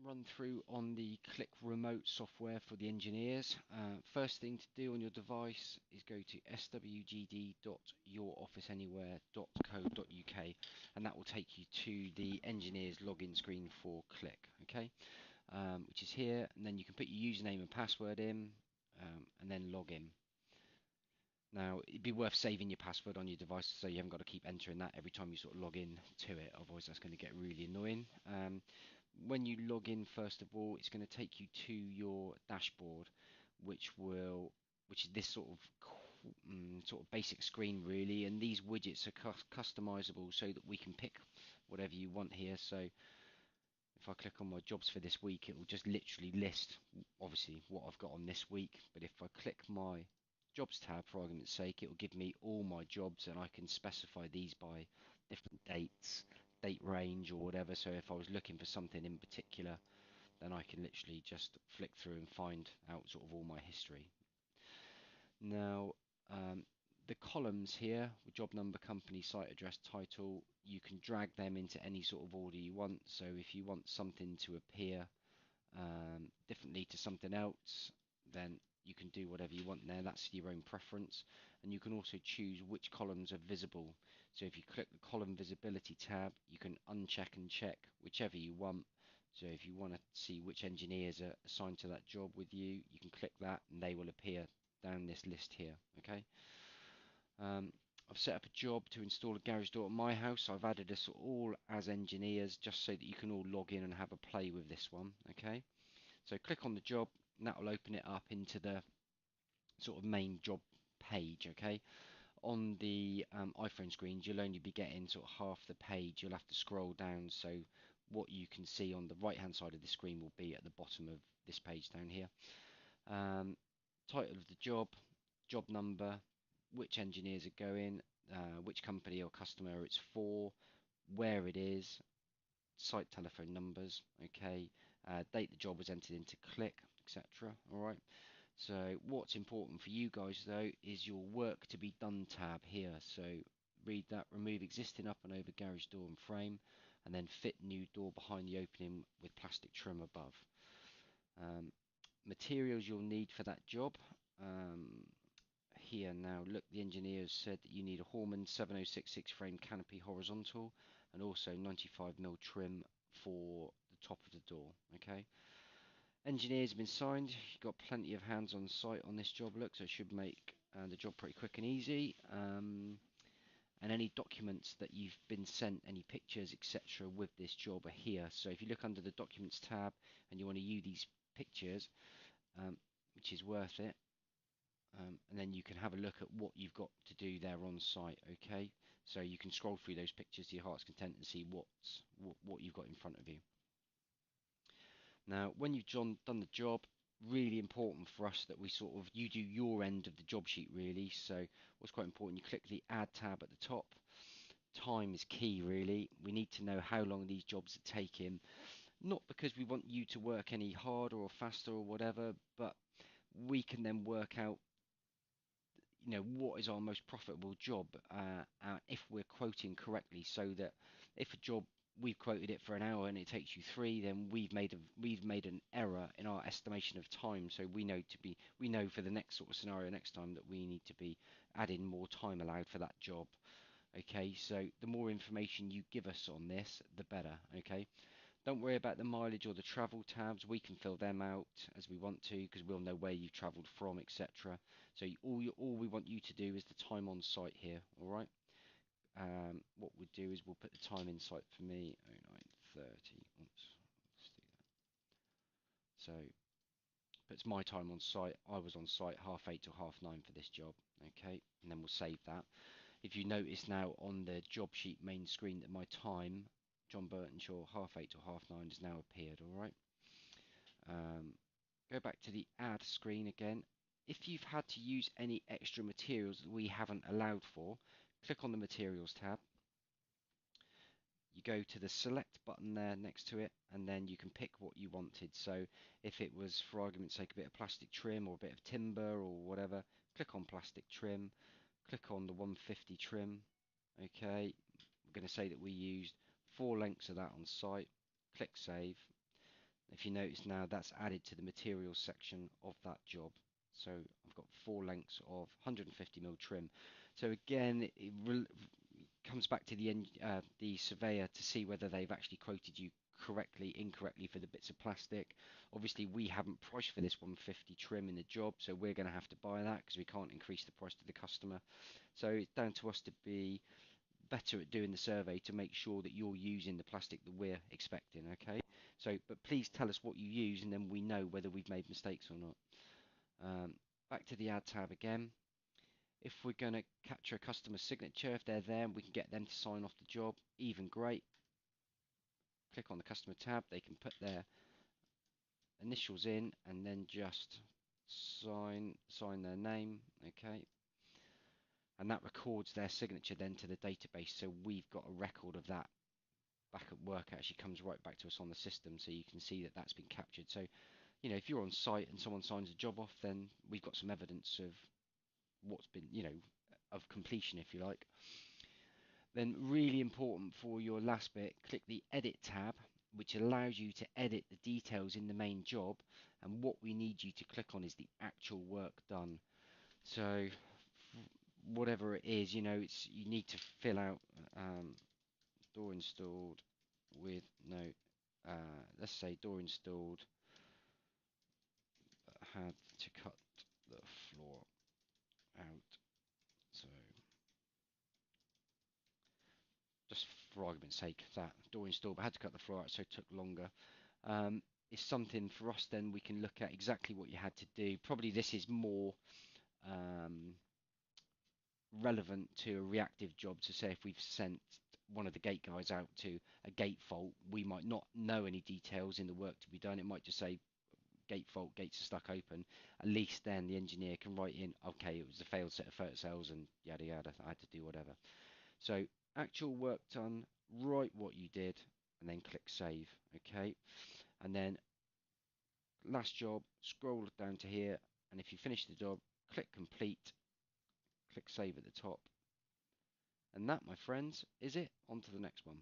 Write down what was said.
run through on the Clik remote software for the engineers. First thing to do on your device is go to swgd.yourofficeanywhere.co.uk, and that will take you to the engineers login screen for Clik, okay? Which is here, and then you can put your username and password in, and then log in. Now, it'd be worth saving your password on your device so you haven't got to keep entering that every time you sort of log in to it, otherwise that's going to get really annoying. When you log in, first of all, it's going to take you to your dashboard, which is this sort of basic screen really, and these widgets are customizable so that we can pick whatever you want here. So if I click on my jobs for this week, it will just literally list obviously what I've got on this week, but if I click my jobs tab, for argument's sake, it will give me all my jobs, and I can specify these by different dates, date range or whatever. So if I was looking for something in particular, then I can literally just flick through and find out sort of all my history. Now, the columns here with job number, company, site address, title, you can drag them into any sort of order you want. So if you want something to appear differently to something else, then you can do whatever you want there. That's your own preference, and you can also choose which columns are visible. So if you click the column visibility tab, you can uncheck and check whichever you want. So if you want to see which engineers are assigned to that job with you, you can click that and they will appear down this list here. Okay. I've set up a job to install a garage door at my house. I've added us all as engineers just so that you can all log in and have a play with this one. Okay, so click on the job and that will open it up into the sort of main job page. Okay, on the iPhone screens you'll only be getting sort of half the page. You'll have to scroll down, so what you can see on the right hand side of the screen will be at the bottom of this page down here. Title of the job, job number, which engineers are going, which company or customer it's for, where it is, site telephone numbers, okay, date the job was entered into Clik, etc. Alright, so what's important for you guys though is your work to be done tab here. So read that, remove existing up and over garage door and frame, and then fit new door behind the opening with plastic trim above. Materials you'll need for that job. Here now, look, the engineers said that you need a Horman 7066 frame canopy horizontal and also 95mm trim for the top of the door. Okay, engineers have been signed. You've got plenty of hands on site on this job, look, so it should make the job pretty quick and easy. And any documents that you've been sent, any pictures, etc. with this job are here. So if you look under the documents tab and you want to view these pictures, which is worth it, and then you can have a look at what you've got to do there on site. Okay, so you can scroll through those pictures to your heart's content and see what you've got in front of you. Now, when you've done the job, really important for us that you do your end of the job sheet really. So what's quite important, you click the add tab at the top. Time is key really. We need to know how long these jobs are taking, not because we want you to work any harder or faster or whatever, but we can then work out what is our most profitable job if we're quoting correctly, so that if a job we've quoted it for an hour and it takes you 3, then we've made an error in our estimation of time. So we know for the next sort of scenario next time that we need to be adding more time allowed for that job. Okay, so the more information you give us on this, the better. Okay, don't worry about the mileage or the travel tabs. We can fill them out as we want to because we'll know where you've travelled from, etc. So all we want you to do is the time on site here. All right. What we'll do is we'll put the time in site for me 09:30. Oops, let's do that. So it's my time on site. I was on site 8:30 to 9:30 for this job. Okay, and then we'll save that. If you notice now on the job sheet main screen that my time, John Burtonshaw, 8:30 to 9:30, has now appeared. All right. Go back to the add screen again. If you've had to use any extra materials that we haven't allowed for, click on the materials tab. You go to the select button there next to it, and then you can pick what you wanted. So if it was, for argument's sake, a bit of plastic trim or a bit of timber or whatever, click on plastic trim, click on the 150 trim. Okay, we're going to say that we used 4 lengths of that on site. Click save. If you notice now, that's added to the materials section of that job. So I've got 4 lengths of 150mm trim. So again, it comes back to the surveyor to see whether they've actually quoted you correctly, incorrectly for the bits of plastic. Obviously, we haven't priced for this 150 trim in the job, so we're going to have to buy that because we can't increase the price to the customer. So it's down to us to be better at doing the survey to make sure that you're using the plastic that we're expecting, okay? So, but please tell us what you use, and then we know whether we've made mistakes or not. Back to the add tab again. If we're going to capture a customer's signature, if they're there, we can get them to sign off the job, even great. Click on the customer tab, they can put their initials in and then just sign their name, okay? And that records their signature then to the database, so we've got a record of that back at work. It actually comes right back to us on the system, so you can see that that's been captured. So, you know, if you're on site and someone signs a job off, then we've got some evidence of what's been, you know, of completion, if you like. Then really important for your last bit, click the edit tab, which allows you to edit the details in the main job, and what we need you to click on is the actual work done. So whatever it is, you know, it's you need to fill out door installed with no let's say door installed, had to cut the floor out. So just for argument's sake, that door installed but had to cut the floor out, so it took longer. Is something for us, then we can look at exactly what you had to do. Probably this is more relevant to a reactive job, to say if we've sent one of the gate guys out to a gate fault, we might not know any details in the work to be done. It might just say gate fault, gates are stuck open. At least then the engineer can write in, okay, it was a failed set of photo cells and yada yada, I had to do whatever. So actual work done, write what you did, and then click save, okay? And then last job, scroll down to here, and if you finish the job, click complete, click save at the top. And that, my friends, is it. On to the next one.